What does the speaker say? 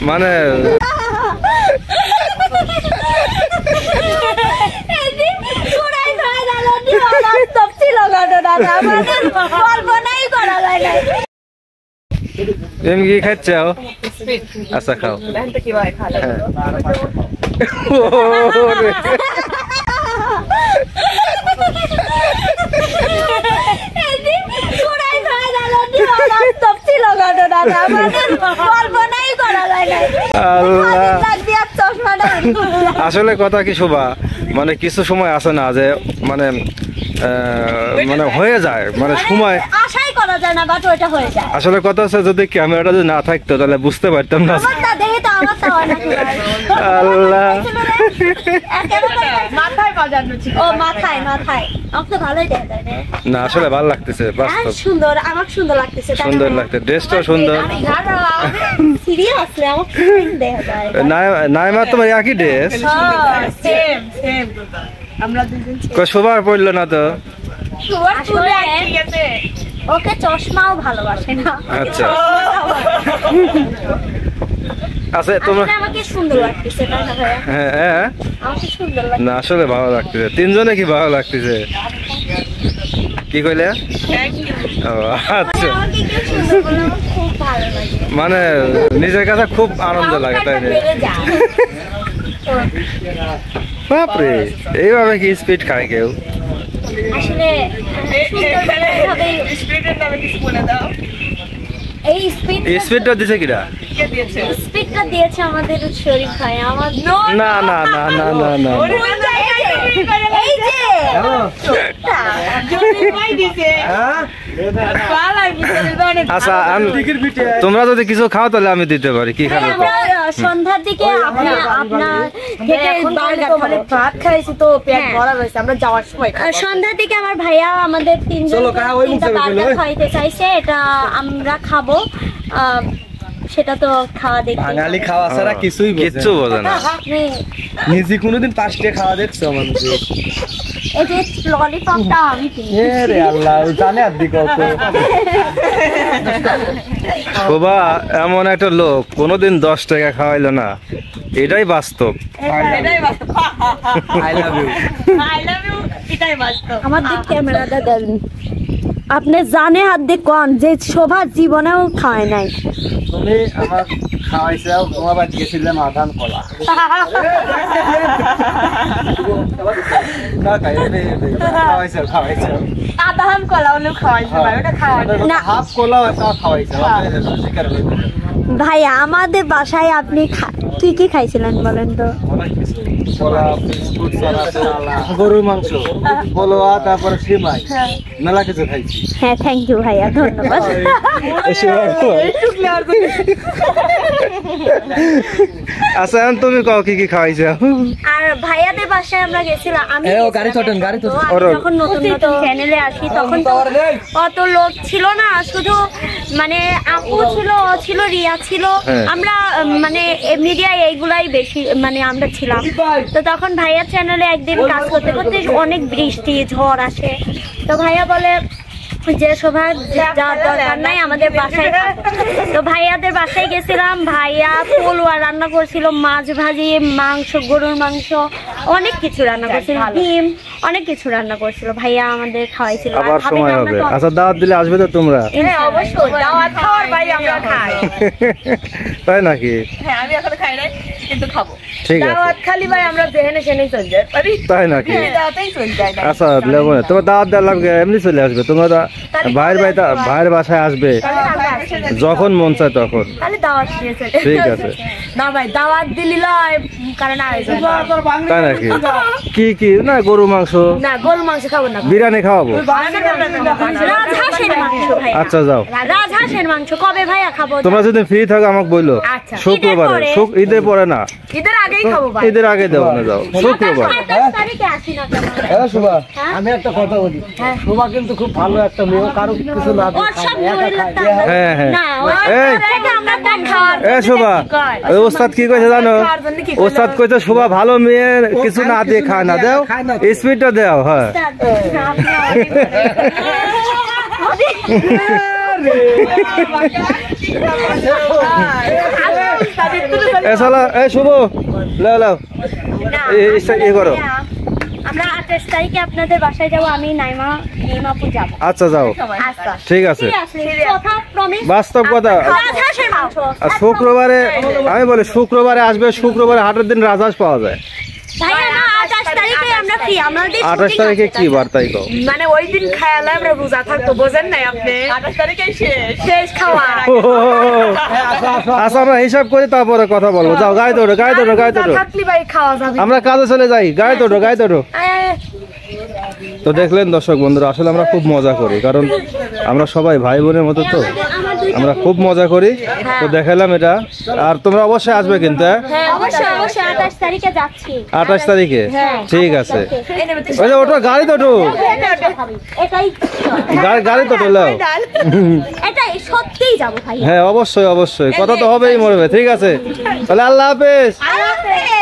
মানে তুমি কি খাচ্ছো? আচ্ছা খাও। আসলে কথা কি শোভা, মানে কিছু সময় আছে না যে মানে মানে হয়ে যায়, মানে সময় আশাই করা যায় না, বাট ওটা হয়ে যায়। আসলে কথা হচ্ছে যদি ক্যামেরাটা যদি না থাকতো তাহলে বুঝতে পারতাম না। আল্লাহ মাথায় বাজানো ছিল। ও মাথায় মাথায় আমাকে ভালোই দেখা যায় না, আসলে ভালো লাগতেছে, বাস্তব সুন্দর, আমার সুন্দর লাগতেছে, সুন্দর লাগছে, ড্রেসটাও সুন্দর। সিরিয়াসলি আমার দেখা যায়। নাইমা তোমার একই ড্রেস, সেম সেম। আমরা দুজন শোভা পড়লো না তো। ওকে চশমাও ভালোবাসে না। আচ্ছা আচ্ছা, তোমার আমাকে সুন্দর লাগতেছে না ভাইয়া? হ্যাঁ আমাকে সুন্দর লাগছে না, আসলে ভালো লাগতেছে, তিনজনে কি ভালো লাগতেছে। কি কইলে? আচ্ছা, আমাকে কি সুন্দর বলে আমার খুব ভালো লাগে, মানে নিজের কাছে খুব আনন্দ লাগে, তাই না? বাপরে, এইভাবে কি স্পিড খায় কেউ? আসলে সুন্দরভাবে স্পিডের নামে কিছু বলে দাও। এই স্পিডটা দিছে কিরা? কে দিয়েছে? স্পিডটা দিয়েছে আমাদের শরীফ ভাই। আমার না না না না না না, এই যে জমির ভাই দিয়েছে। আচ্ছা, তোমরা যদি কিছু খাও তাহলে আমি দিতে পারি। কি খাবে? সন্ধ্যার দিকে আপনার ভাত খাইছি তো পেট ভরা রয়েছে, আমরা যাওয়ার সময় সন্ধ্যার দিকে আমার ভাইয়া আমাদের তিনটা বার্গার খাইতে চাইছে, এটা আমরা খাবো। সেটা তো খাওয়া দেখি, বাঙালি খাওয়া ছাড়া কিছুই কিচ্ছু বোঝে না। নিজে কোনোদিন পাঁচটা খাওয়া দেখছো আমাদের? এই যে ললিপপটা আমি কিনি। রে আল্লাহ, জানে আর দিক শোভা এমন একটা লোক, কোনোদিন 10 টাকা খাওয়াইলো না, এটাই বাস্তব। I love you, I love you, এটাই বাস্তব। আমার দিক ক্যামেরাটা দেন। আপনি জানে হাত দিয়ে কোন যে শোভা জীবনেও খায় নাই। তুমি আমার খাওয়াইছাও, তোমার বাড়ি গেছিলাম আধান কলা। না খাওয়াইছাও, খাওয়াইছাও আধান কলা হলেও খাওয়াইছে ভাই, ওটা খাওয়া না, হাফ কলাও একটা খাওয়াইছাও। ভাই আমাদের বাসায় আপনি তুই কি খাইছিলেন বলেন তো? গরুর মাংস, পোলোয়া, তারপরে সিমাই, মেলা কিছু খাইছি। হ্যাঁ, থ্যাংক ইউ ভাইয়া, ধন্যবাদ। আচ্ছা, তুমি কও কি কি খাওয়াইছো? আর ভাইয়াদের বাসায় আমরা গেছিলাম। আমি যখন নতুন নতুন চ্যানেলে আসি তখন তো অত লোক ছিল না, শুধু মানে আপু ছিল, ও ছিল, রিয়া ছিল, আমরা মানে মিডিয়ায় এইগুলাই বেশি মানে আমরা ছিলাম। তো তখন ভাইয়ার চ্যানেলে একদিন কাজ করতে করতে অনেক বৃষ্টি ঝড় আসে, তো ভাইয়া বলে যে শোভা যাওয়ার দরকার নাই, আমাদের বাসায়। তো ভাইয়াদের বাসায় গেছিলাম, ভাইয়া পোলোয়া রান্না করছিল, মাছ ভাজি, মাংস, গরুর মাংস, অনেক কিছু রান্না করছিল, ডিম, অনেক কিছু রান্না করছিল, ভাইয়া আমাদের খাওয়াইছিল। আবার সময় হবে। আচ্ছা, দাওয়াত দিলে আসবে তো তোমরা? হ্যাঁ অবশ্যই, দাওয়াত খাওয়ার ভাই আমরা খাই। তাই নাকি? হ্যাঁ, আমি এখন খাই নাই কিন্তু খাবো। ঠিক আছে, দাওয়াত খালি ভাই আমরা যেখানে সেখানেই চলে যাই পারি। তাই নাকি? দাওয়াতেই চলে যাই। আচ্ছা, তোমার দাওয়াত দেওয়া লাগবে, এমনি চলে আসবে। তোমরা ভাইয়ের বাসায় আসবে যখন মন চায় তখন। ঠিক আছে। না ভাই, দাওয়াত দিলি লয়, কারণ আয়োজন তাই নাকি? কি কি না, গরু মাংস? না, গরুর মাংস খাবো না, বিরিয়ানি খাওয়াবো। রাজহাঁসের মাংস ভাইয়া। আচ্ছা, যাও। রাজহাঁসের মাংস কবে ভাইয়া খাবো? তোমরা যদি ফ্রি থাকো আমাকে বললো। আচ্ছা, শুক্রবারে, ঈদের পরে না, ঈদের আগেই খাবো ভাই। ঈদের আগে দেবো না, যাও শুক্রবার। 27 তারিখে আসি না কেন? হ্যাঁ শোভা, আমি একটা কথা বলি, শোভা কিন্তু খুব ভালো একটা মেয়ে, কারো কিছু না ওর সব মরে লাগতে হ্যাঁ হ্যাঁ। না, এই আমরা তার খাওয়ার শোভা, ওস্তাদ কি কইছে জানো? ওস্তাদ কইছে শোভা ভালো মেয়ে, কিছু না দিয়ে খায় না, দাও স্পিডটা দাও। হ্যাঁ, এ চলো এই শুভ লাও লাও এই করো আমরা 28 তারিখে আপনাদের বাসায় যাব আমি নাইমাপুর যাব আচ্ছা যাও আচ্ছা ঠিক আছে কথা প্রমিস বাস্তব কথা রাজহাঁসের মাংস আর শুক্রবারে আমি বলি শুক্রবারে আসবে শুক্রবারে হাটের দিন রাজহাঁস পাওয়া যায় ভাইয়া না 28 তারিখে আমরা ফ্রি আমাদের 28 তারিখে কি বার তারিখ মানে ওই দিন খায়ালে আমরা রোজা থাকবো বোঝেন নাই আপনি 28 তারিখে শেষ খাওয়া আচ্ছা আমরা হিসাব করি তারপরে কথা বলবো যাও গায়ে তোড়ো গায়ে তোড়ো গায়ে তোড়ো থাকলি ভাই খাওয়া যাবে আমরা কাজে চলে যাই গায়ে তোড়ো গায়ে তোড়ো তো দেখলেন দর্শক বন্ধুরা আসলে আমরা খুব মজা করি কারণ আমরা সবাই ভাই বোনের মতো তো আমরা খুব মজা করি তো দেখালাম এটা আর তোমরা অবশ্যই আসবে কিন্তু অবশ্যই অবশ্যই 28 তারিখে যাচ্ছি 28 তারিখে ঠিক আছে ওই যে ওটা গাড়ি তো এটাই গাড়ি তো লাও এটাই সত্যিই যাব ভাই হ্যাঁ অবশ্যই অবশ্যই কথা তো হবেই মরবে ঠিক আছে তাহলে আল্লাহ হাফেজ আল্লাহ হাফেজ